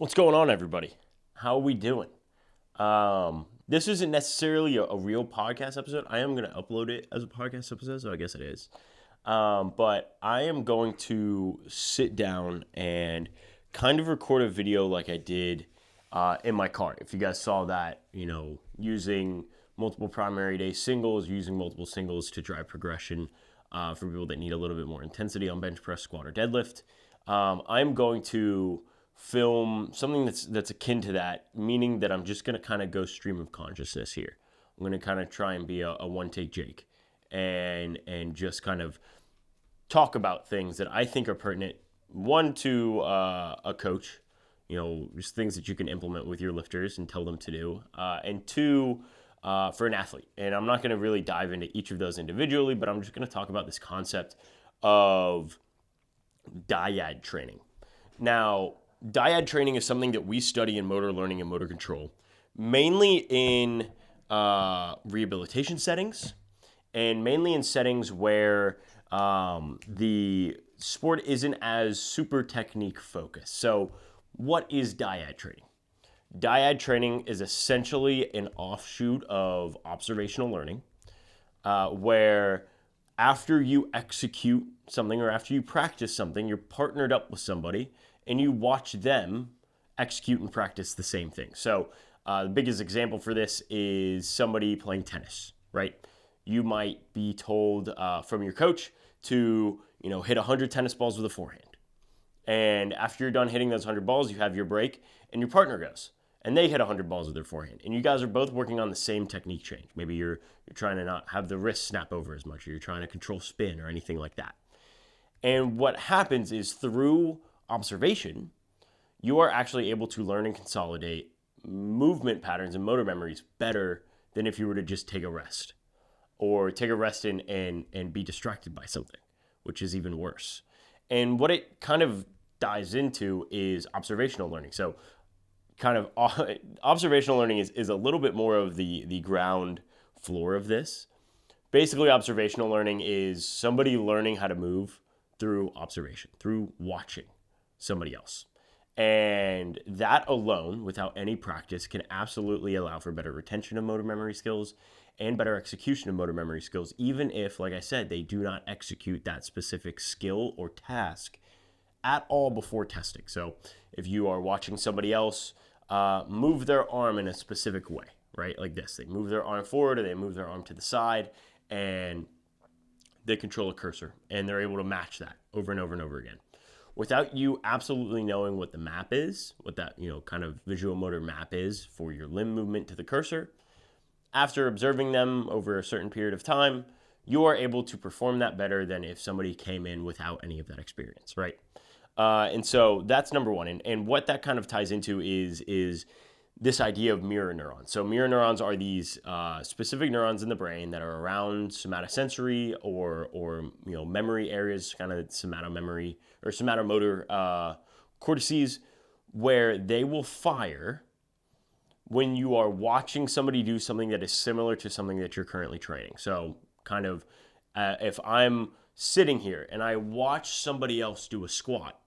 What's going on, everybody? How are we doing? This isn't necessarily a real podcast episode. I am going to upload it as a podcast episode, so I guess it is. But I am going to sit down and kind of record a video like I did in my car. If you guys saw that, using multiple primary day singles, using multiple singles to drive progression for people that need a little bit more intensity on bench press, squat, or deadlift. I'm going to film something that's akin to that, meaning that I'm just going to kind of go stream of consciousness here. I'm going to kind of try and be a one-take Jake and just kind of talk about things that I think are pertinent, one, to a coach, just things that you can implement with your lifters and tell them to do, and two, for an athlete. And I'm not going to really dive into each of those individually, but I'm just going to talk about this concept of Dyad training. Now, Dyad training is something that we study in motor learning and motor control, mainly in rehabilitation settings, and mainly in settings where the sport isn't as super technique focused. So what is Dyad training? Dyad training is essentially an offshoot of observational learning, where after you execute something or after you practice something, you're partnered up with somebody and you watch them execute and practice the same thing. So the biggest example for this is somebody playing tennis, right? You might be told from your coach to, hit 100 tennis balls with a forehand. And after you're done hitting those 100 balls, you have your break and your partner goes and they hit 100 balls with their forehand. And you guys are both working on the same technique change. Maybe you're trying to not have the wrist snap over as much, or you're trying to control spin or anything like that. And what happens is through observation, you are actually able to learn and consolidate movement patterns and motor memories better than if you were to just take a rest or take a rest and be distracted by something, which is even worse. And what it kind of dives into is observational learning. So kind of observational learning is a little bit more of the ground floor of this. Basically, observational learning is somebody learning how to move through observation, through watching somebody else. And that alone, without any practice, can absolutely allow for better retention of motor memory skills and better execution of motor memory skills, even if, like I said, they do not execute that specific skill or task at all before testing. So if you are watching somebody else move their arm in a specific way, right? Like this, they move their arm forward or they move their arm to the side and they control a cursor and they're able to match that over and over and over again. Without you absolutely knowing what the map is, what that, kind of visual motor map is for your limb movement to the cursor, after observing them over a certain period of time, you are able to perform that better than if somebody came in without any of that experience, right? And so that's number one. And what that kind of ties into is this idea of mirror neurons. So mirror neurons are these specific neurons in the brain that are around somatosensory or memory areas, kind of somatomemory or somatomotor cortices, where they will fire when you are watching somebody do something that is similar to something that you're currently training. So kind of if I'm sitting here and I watch somebody else do a squat,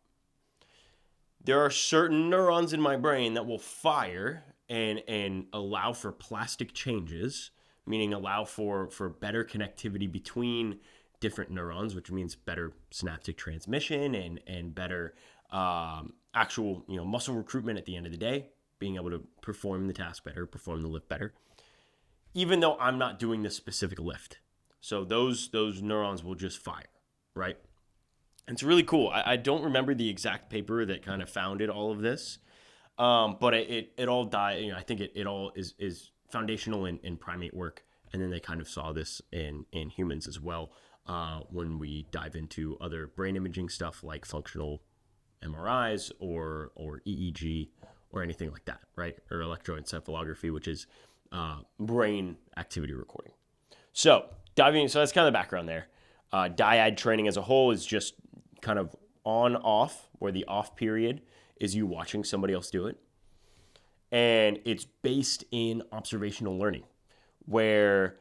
there are certain neurons in my brain that will fire and allow for plastic changes, meaning allow for better connectivity between different neurons, which means better synaptic transmission and better actual muscle recruitment at the end of the day, being able to perform the task better, perform the lift better, even though I'm not doing the specific lift. So those neurons will just fire, right? It's really cool. I don't remember the exact paper that kind of founded all of this, but it all died. I think it all is foundational in primate work, and then they kind of saw this in humans as well when we dive into other brain imaging stuff like functional MRIs or EEG or anything like that, right? Or electroencephalography, which is brain activity recording. So that's kind of the background there. Dyad training as a whole is just kind of on-off, where the off period is you watching somebody else do it. And it's based in observational learning, where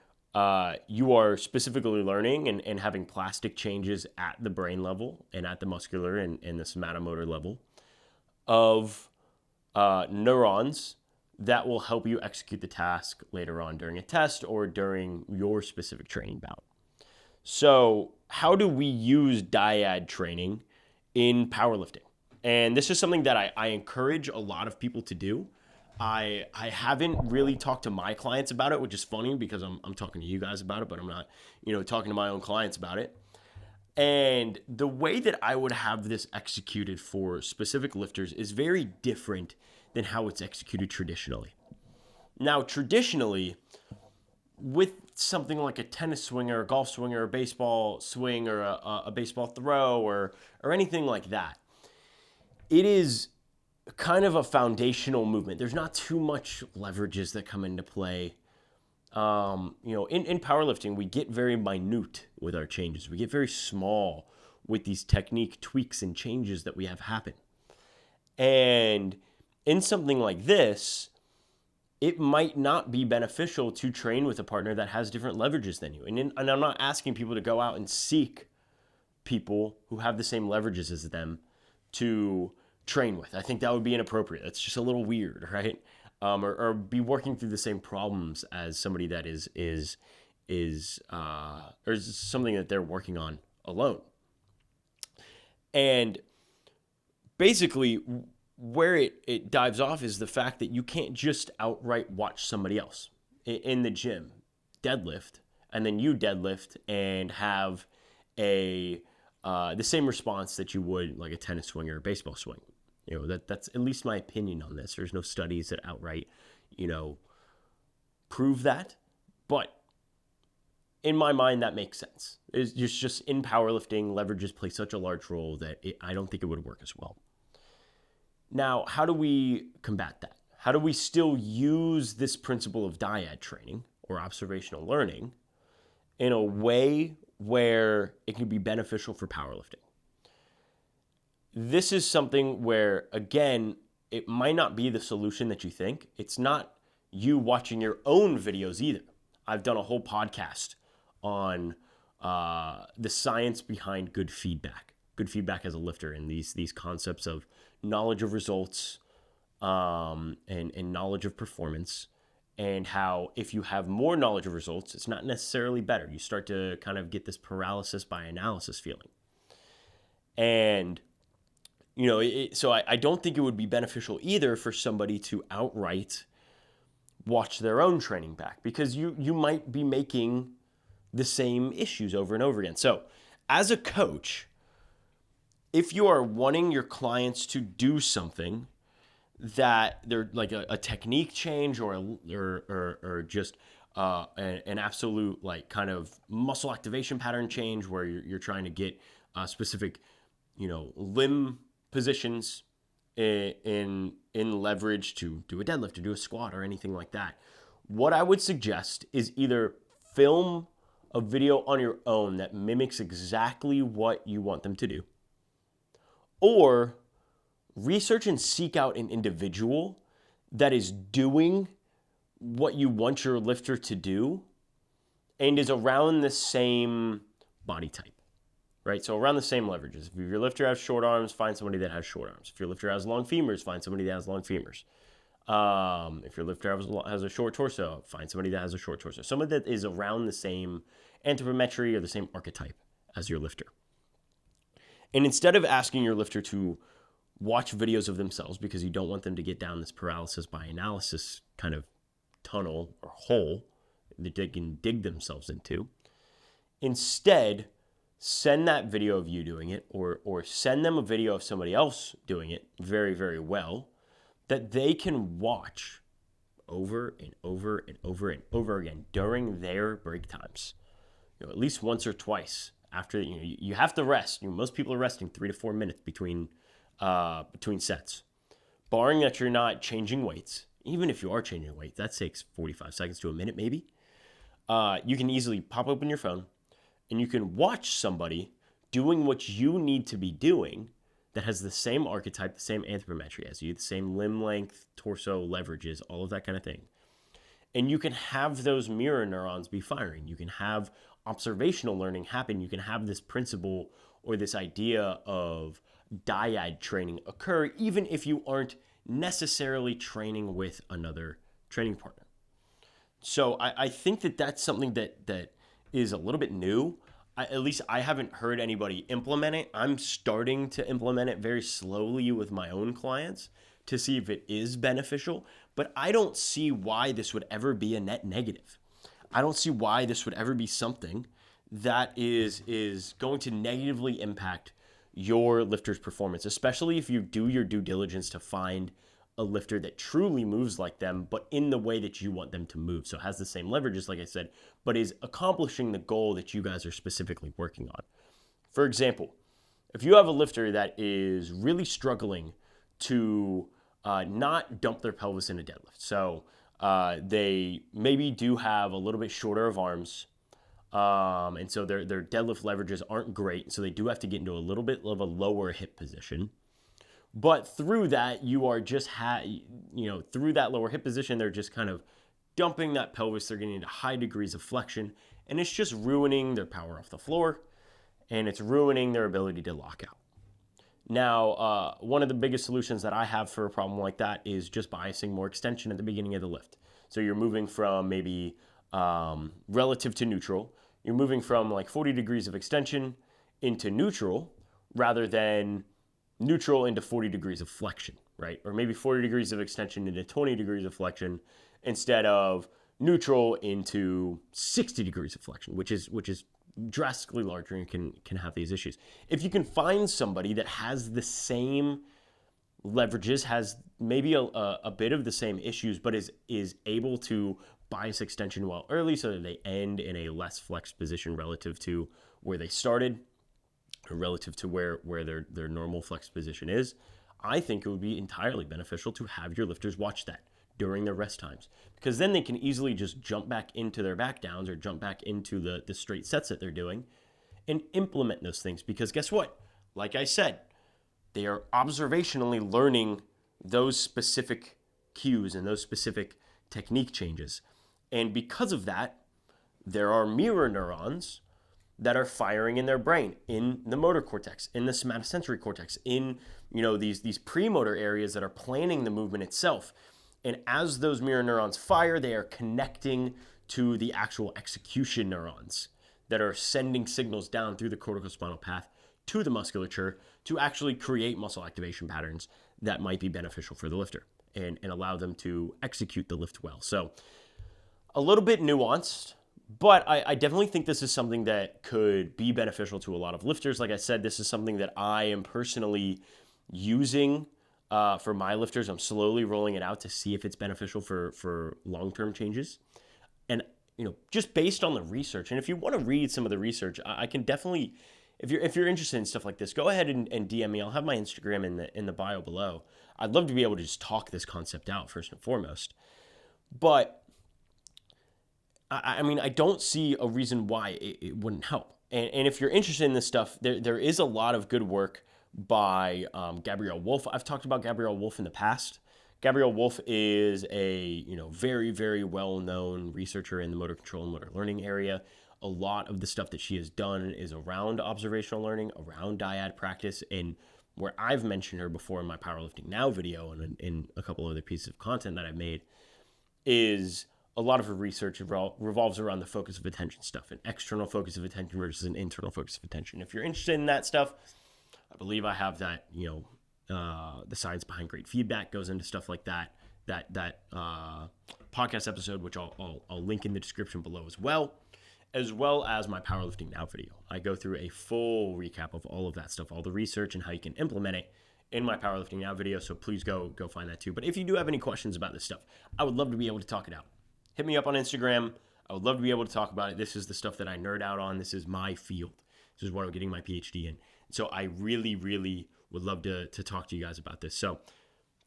you are specifically learning and having plastic changes at the brain level and at the muscular and the somatomotor level of neurons that will help you execute the task later on during a test or during your specific training bout. So, how do we use dyad training in powerlifting? And this is something that I encourage a lot of people to do. I haven't really talked to my clients about it, which is funny because I'm talking to you guys about it, but I'm not, talking to my own clients about it. And the way that I would have this executed for specific lifters is very different than how it's executed traditionally. Now, traditionally, with something like a tennis swing or a golf swing or a baseball swing or a baseball throw or anything like that, it is kind of a foundational movement. There's not too much leverages that come into play. In powerlifting, we get very minute with our changes. We get very small with these technique tweaks and changes that we have happen. And in something like this, it might not be beneficial to train with a partner that has different leverages than you. And I'm not asking people to go out and seek people who have the same leverages as them to train with. I think that would be inappropriate. That's just a little weird, right? Or be working through the same problems as somebody that is or is something that they're working on alone. And basically, where it dives off is the fact that you can't just outright watch somebody else in the gym deadlift, and then you deadlift and have the same response that you would like a tennis swing or a baseball swing. That's at least my opinion on this. There's no studies that outright, prove that. But in my mind, that makes sense. It's just in powerlifting, leverages play such a large role that I don't think it would work as well. Now, how do we combat that? How do we still use this principle of dyad training or observational learning in a way where it can be beneficial for powerlifting? This is something where, again, it might not be the solution that you think. It's not you watching your own videos either. I've done a whole podcast on the science behind good feedback as a lifter, and these concepts of knowledge of results and knowledge of performance, and how if you have more knowledge of results, it's not necessarily better. You start to kind of get this paralysis by analysis feeling. And so I don't think it would be beneficial either for somebody to outright watch their own training back, because you might be making the same issues over and over again. So as a coach, if you are wanting your clients to do something that they're like a technique change or just an absolute like kind of muscle activation pattern change where you're trying to get specific limb positions in leverage to do a deadlift or do a squat or anything like that, what I would suggest is either film a video on your own that mimics exactly what you want them to do, or research and seek out an individual that is doing what you want your lifter to do and is around the same body type. Right, so around the same leverages. If your lifter has short arms, find somebody that has short arms. If your lifter has long femurs, find somebody that has long femurs. If your lifter has a short torso, find somebody that has a short torso. Somebody that is around the same anthropometry or the same archetype as your lifter. And instead of asking your lifter to watch videos of themselves because you don't want them to get down this paralysis by analysis kind of tunnel or hole that they can dig themselves into, instead, send that video of you doing it, or send them a video of somebody else doing it very, very well, that they can watch over and over and over and over again during their break times. At least once or twice after you have to rest. Most people are resting 3 to 4 minutes between sets, barring that you're not changing weights. Even if you are changing weight, that takes 45 seconds to a minute maybe. You can easily pop open your phone, and you can watch somebody doing what you need to be doing that has the same archetype, the same anthropometry as you, the same limb length, torso, leverages, all of that kind of thing. And you can have those mirror neurons be firing. You can have observational learning happen. You can have this principle or this idea of dyad training occur, even if you aren't necessarily training with another training partner. So I think that that's something that is a little bit new. At least I haven't heard anybody implement it. I'm starting to implement it very slowly with my own clients to see if it is beneficial, but I don't see why this would ever be a net negative. I don't see why this would ever be something that is going to negatively impact your lifter's performance, especially if you do your due diligence to find a lifter that truly moves like them, but in the way that you want them to move. So it has the same leverages, like I said, but is accomplishing the goal that you guys are specifically working on. For example, if you have a lifter that is really struggling to not dump their pelvis in a deadlift, so they maybe do have a little bit shorter of arms, and so their deadlift leverages aren't great, so they do have to get into a little bit of a lower hip position. But through that, you are just, through that lower hip position, they're just kind of dumping that pelvis. They're getting into high degrees of flexion, and it's just ruining their power off the floor, and it's ruining their ability to lock out. Now, one of the biggest solutions that I have for a problem like that is just biasing more extension at the beginning of the lift. So you're moving from maybe relative to neutral. You're moving from like 40 degrees of extension into neutral rather than neutral into 40 degrees of flexion, right? Or maybe 40 degrees of extension into 20 degrees of flexion instead of neutral into 60 degrees of flexion, which is drastically larger and can have these issues. If you can find somebody that has the same leverages, has maybe a bit of the same issues, but is able to bias extension well early so that they end in a less flexed position relative to where they started, or relative to where their normal flex position is, I think it would be entirely beneficial to have your lifters watch that during their rest times, because then they can easily just jump back into their back downs or jump back into the straight sets that they're doing and implement those things. Because guess what? Like I said, they are observationally learning those specific cues and those specific technique changes. And because of that, there are mirror neurons that are firing in their brain, in the motor cortex, in the somatosensory cortex, in these premotor areas that are planning the movement itself. And as those mirror neurons fire, they are connecting to the actual execution neurons that are sending signals down through the corticospinal path to the musculature to actually create muscle activation patterns that might be beneficial for the lifter and allow them to execute the lift well. So a little bit nuanced, but I definitely think this is something that could be beneficial to a lot of lifters. Like I said, this is something that I am personally using for my lifters. I'm slowly rolling it out to see if it's beneficial for long-term changes. And, just based on the research, and if you want to read some of the research, I can definitely, if you're interested in stuff like this, go ahead and DM me. I'll have my Instagram in the bio below. I'd love to be able to just talk this concept out first and foremost. But I don't see a reason why it wouldn't help. And if you're interested in this stuff, there is a lot of good work by Gabrielle Wolf. I've talked about Gabrielle Wolf in the past. Gabrielle Wolf is a very, very well-known researcher in the motor control and motor learning area. A lot of the stuff that she has done is around observational learning, around dyad practice, and where I've mentioned her before in my Powerlifting Now video and in a couple other pieces of content that I've made, is a lot of her research revolves around the focus of attention stuff, an external focus of attention versus an internal focus of attention. If you're interested in that stuff, I believe I have that, the science behind great feedback goes into stuff like that podcast episode, which I'll link in the description below as well as my Powerlifting Now video. I go through a full recap of all of that stuff, all the research and how you can implement it in my Powerlifting Now video. So please go find that too. But if you do have any questions about this stuff, I would love to be able to talk it out. Hit me up on Instagram. I would love to be able to talk about it. This is the stuff that I nerd out on. This is my field. This is what I'm getting my PhD in. So I really, really would love to talk to you guys about this. So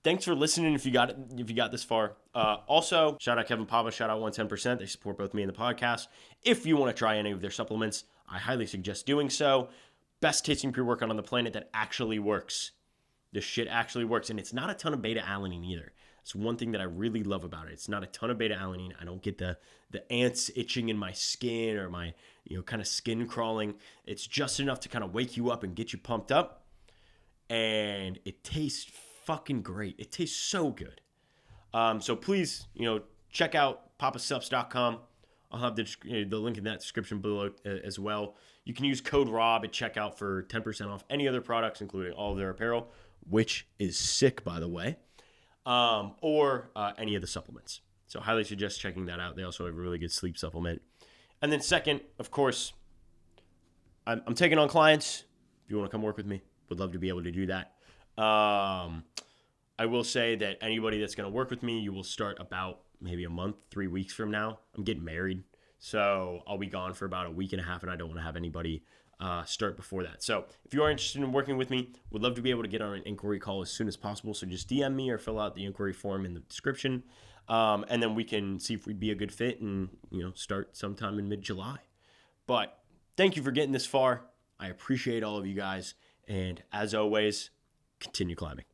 thanks for listening if you got this far. Also, shout out Kevin Papa, shout out 110%. They support both me and the podcast. If you want to try any of their supplements, I highly suggest doing so. Best tasting pre-workout on the planet that actually works. This shit actually works. And it's not a ton of beta-alanine either. It's one thing that I really love about it. It's not a ton of beta-alanine. I don't get the ants itching in my skin or my kind of skin crawling. It's just enough to kind of wake you up and get you pumped up. and it tastes fucking great. It tastes so good. So please, check out papasups.com. I'll have the link in that description below as well. You can use code ROB at checkout for 10% off any other products, including all of their apparel, which is sick, by the way, or any of the supplements. So highly suggest checking that out. They also have a really good sleep supplement. And then second, of course, I'm taking on clients. If you want to come work with me, would love to be able to do that. I will say that anybody that's going to work with me, you will start about maybe a month, 3 weeks from now. I'm getting married, so I'll be gone for about a week and a half, and I don't want to have anybody start before that. So if you are interested in working with me, would love to be able to get on an inquiry call as soon as possible. So just DM me or fill out the inquiry form in the description, and then we can see if we'd be a good fit and start sometime in mid-July. But thank you for getting this far. I appreciate all of you guys, and as always, continue climbing.